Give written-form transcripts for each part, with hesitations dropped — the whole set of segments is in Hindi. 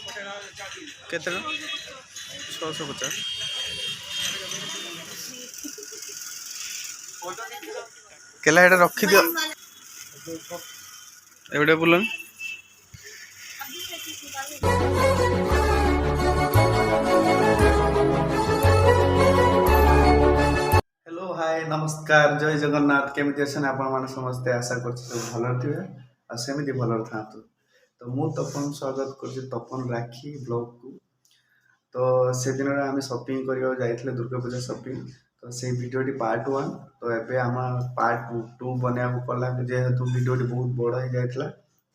केते 650 केला एटा रखी दियो एवडे बुलन हेलो हाय नमस्कार जय जगन्नाथ केमिति अछन आपण माने समस्त आशा करछि सब भलो थिबे आ सेमिति भलो थांतु तो मु तपन स्वागत करछि तपन राखी ब्लॉग को तो से दिन आम शॉपिंग करियो जाइथिले दुर्गा पूजा शॉपिंग तो से वीडियोटी पार्ट 1 तो एबे आम पार्ट 2 बनिया को पला जेहेतु वीडियोटी बहुत बड़ हो जाइथिला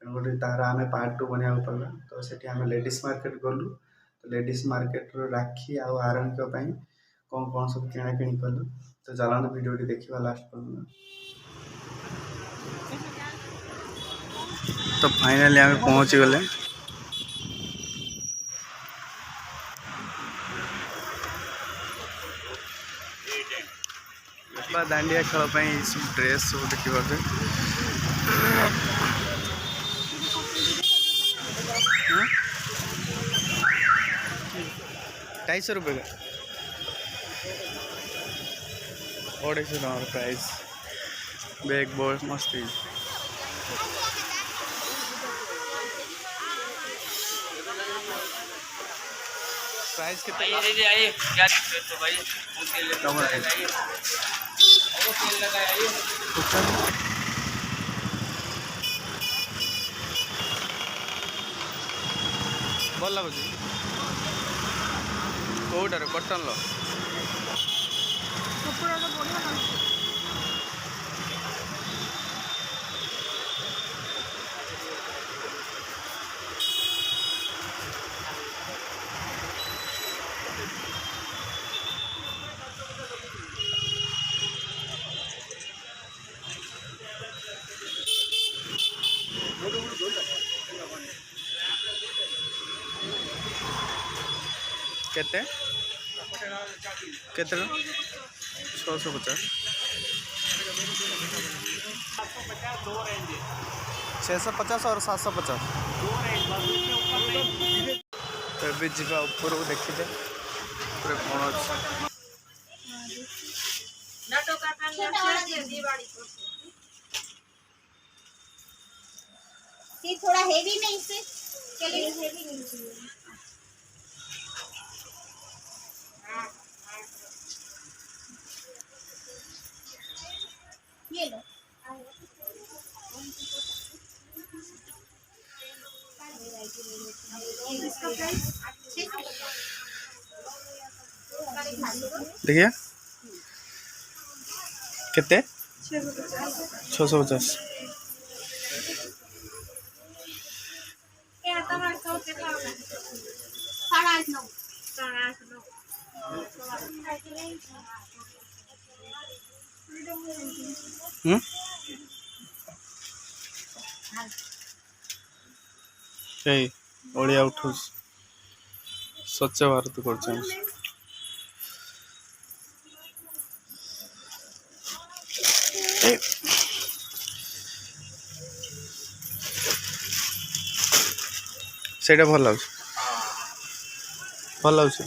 गोटे तार आम पार्ट 2 बनिया को पला तो सेठी आम लेडीज मार्केट गलु तो लेडीज मार्केट रो राखी आ आरन को पई कौन कौन सब किना किनी कलु तो चलाना वीडियोटी देखिबा लास्ट पर तो फाइनली आम पहुंच गले दांडिया खेल सब ड्रेस सब देखी पारे 250 रुपये का 250 प्राइस बैग बहुत मस्त है प्राइस कितना क्या तो भाई भल लगुच कौटार कटन लो केते केते 650 650 और 750 तो भी जीवा ऊपर को देखिए पूरे कौन अच्छे थोड़ा हेवी नहीं से चलिए हेवी नहीं ये लो देखिए कितने 650 ओडिया उठू स्वच्छ भारत कर भल लगे भल लगे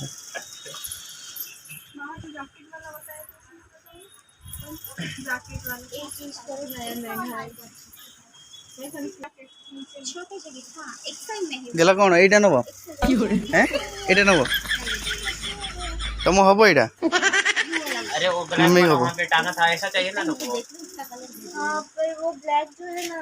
गला कौन एटा नब एटा नब तुम हम यहाँ अरे वो ब्लैक वाला वहाँ पे टांगा था ऐसा चाहिए ना तुमको हाँ पर वो ब्लैक जो है ना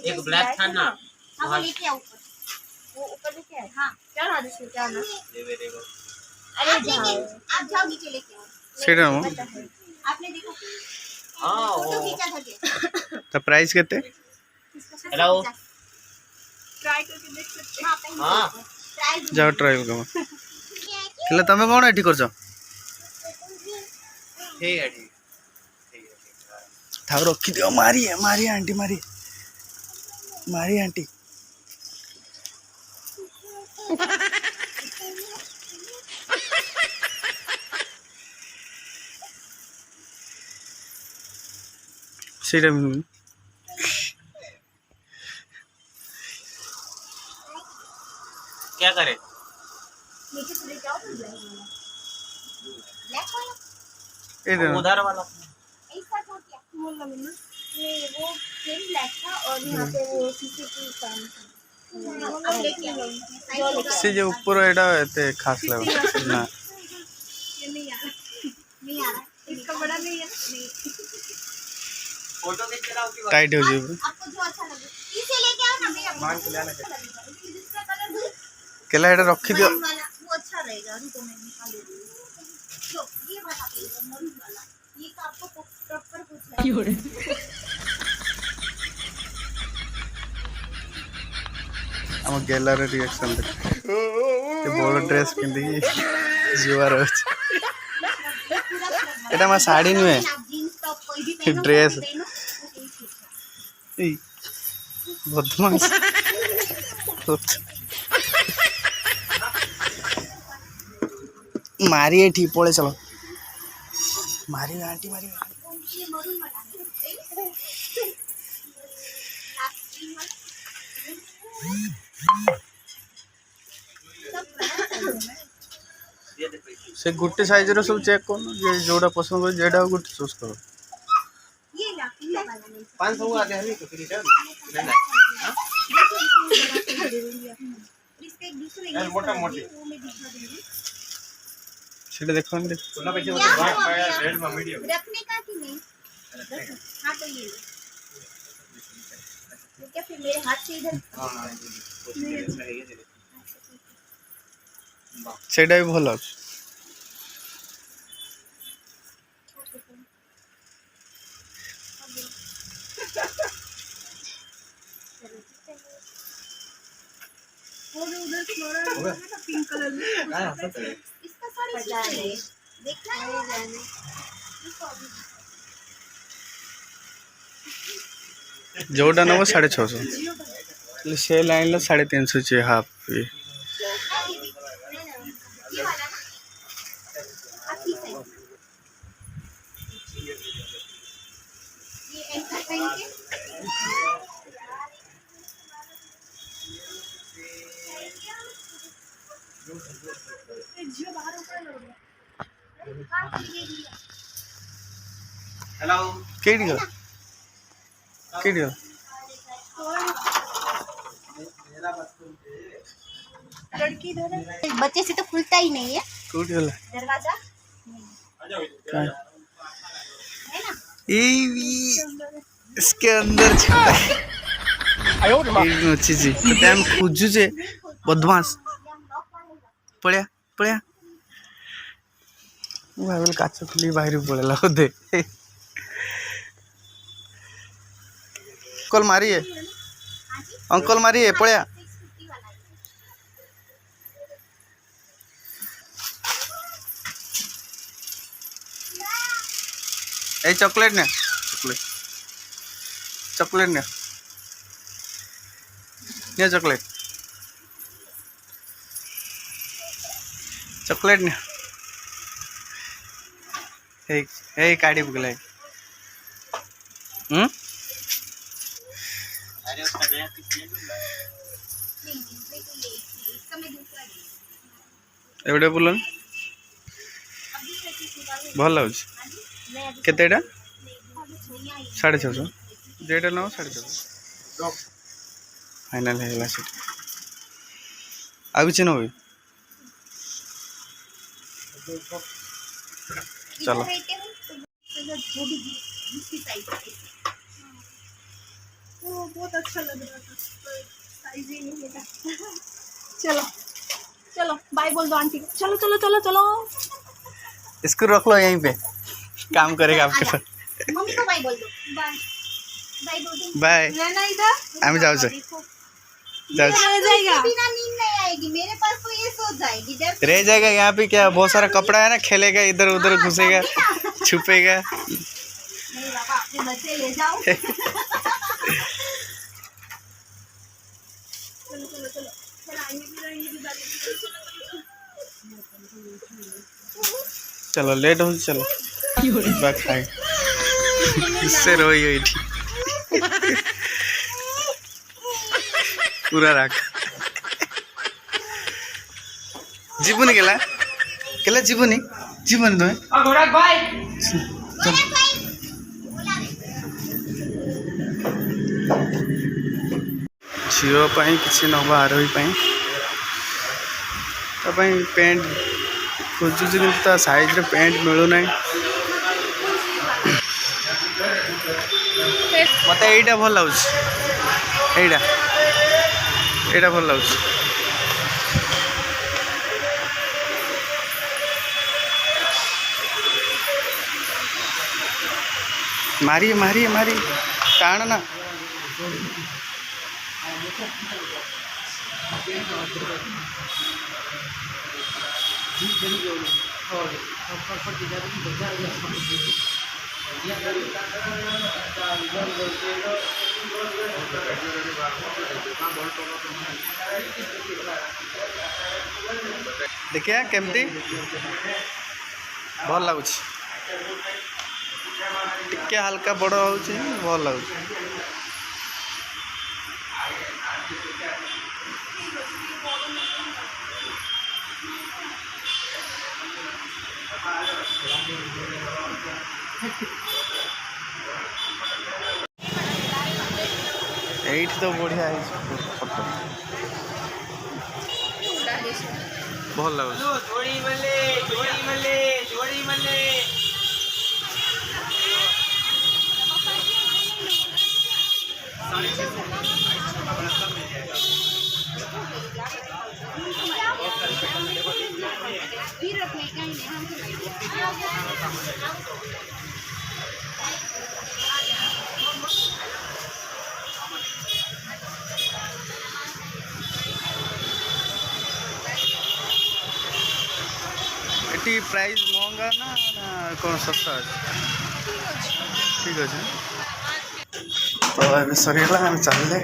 एक ब्लैक था ना वो लेके आओ वो ऊपर लेके आए हाँ क्या ना इसमें क्या ना अरे जाओ आप जाओ नीचे लेके आओ सेटा नो आपने देखा हाँ फोटो वो खींचा था क्या तो प्राइस कितने हेलो ट्राई करके देख सकते हैं हाँ ट्राई जाओ ट्रायल करो हेले तमे कौन एठी करछ ठीक है ठीक ठाव रखी दियो मारी है मारी आंटी मारी मारी आंटी सीटा क्या करे? नीचे से लेके आओ ब्लैक वाला उधर वाला ऐसा तो क्या बोल रहा मैंने ये वो प्लेन ब्लैक था और यहाँ पे वो शीशे की काम था अब लेके आओ से जो ऊपर एटा एते खास लगा ना ये नहीं आ रहा इसका बड़ा नहीं है नहीं फोटो खींच के लाओ की टाइट हो जाए आपको जो अच्छा लगे इसे लेके आओ ना भैया मान के लाना जिसका कलर केला एटा रखी दियो मरून वाला वो अच्छा रहेगा रुको मैं निकाल देती हूँ जो ये वाला मरून वाला ये का आपको प्रॉपर कुछ हम गेलार रिएक्शन देख ये बड़ ड्रेस पिंदी जुआर अछि एटा मा साड़ी नुए जींस टॉप कोई भी पहनो ड्रेस पहनो ई बदमाश मारी एठी पळे चलो मारी आंटी मारी ये मरून वाला ये दे पैसे से गुट्टे साइज रो सब चेक करो जे जोड़ा पसंद हो जेडा गुट्टे चूज करो ये वाला नहीं 500 आ गया नहीं तो फिर रिटर्न नहीं इसके एक दूसरे यार मोटा मोटी वो मैं दिखा दूंगी सेटा देखो ने सोना पैसे क्या हुआ मतलब भैया? रेड में मीडियम रखने का कि नहीं हाँ तो ये लो तो क्या फिर मेरे हाथ से इधर हां हां ये सेटा भी भलो अछि और उधर फ्लोरल पिंक कलर में इसका साड़ी देखना है जोड़ा नव 650 से लाइन लो 350 चे हाफ ये ये वाला ना ठीक है ये ऐसा पहन के हेलो केडी गल केडी गल लड़की इधर है बच्चे से तो खुलता ही नहीं है कोडी गल दरवाजा का है ना इसके अंदर छुपा है आयो रे चीज तो टाइम खुजु जे बदमाश पळ्या पळ्या ମୁଁ ଭାବିଲି କାଚ ଖୋଲି ବାହାରି ପଳେଇଲା ବୋଧେ अंकल मारिए अंकल मारिए पळ्या ए चॉकलेट ने चॉकलेट चॉकलेट ने ये चॉकलेट चॉकलेट ने हे काढी बघलाय अरे उसका नया कितने इसका मैं दूसरा एवढे बोलन भल लाଗୁଛି କେତେଟା 650 जेटा ना 650 फाइनल ହେଇଗଲା ସେଠି ଆଉ କିଛି ନବି चलो जो भी जिसकी साइज वो बहुत अच्छा लग रहा था साइज ही नहीं मिला चलो चलो बाय बोल दो आंटी को चलो चलो चलो चलो इसको रख लो यहीं पे काम करेगा आपके पास मम्मी को बाय बोल दो बाय बाय बोल दो बाय रहना इधर हम जाओ से जाओ से। रह जाएगा बिना नींद नहीं आएगी मेरे पास तो ये सो जाएगी जब रह जाएगा यहाँ पे क्या बहुत सारा कपड़ा है ना खेलेगा इधर उधर घुसेगा छुपेगा नहीं बाबा अपने बच्चे ले जाओ चलो चलो चलो चलो आएंगे भी रहेंगे भी बात चलो लेट हो चलो बाय खाए से रोई एठी पूरा राख जीवनी केला केला जीवनी जीवनी तुम्हें झील किसी नवा आरोही पेंट खोजुच कि साइज रे पेंट मिलूना मत यहीटा भल लगे यहीटा भल लगे मारी मारी मारी टाण ना देखिए केमती भल लगुच टिके हल्का बड़ हो भल लगुच एट तो बढ़िया फोटो भल लगुच एटी प्राइस महंगा ना कौन सस्ता ठीक अच्छे तो ये सरीगला आम चलिए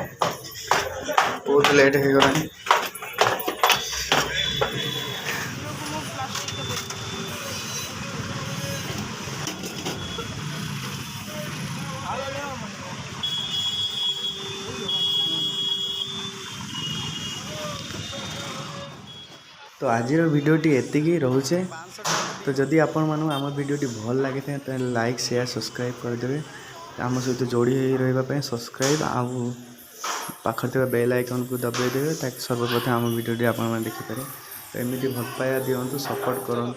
बहुत लेट हो गला तो आज भिडियोटी एतिकी रोचे तो जदि आपण मानू आम भिडियोटी भल लगे तो लाइक शेयर सब्सक्राइब करदे आम सहित जोड़ी रही सब्सक्राइब आउ पाखे बेल आइकन को दबाई देवे ताकि सर्वप्रथम आम भिडियोटी आपण देखिपारे तो एमती भल पाया दिंतु सपोर्ट करूँ।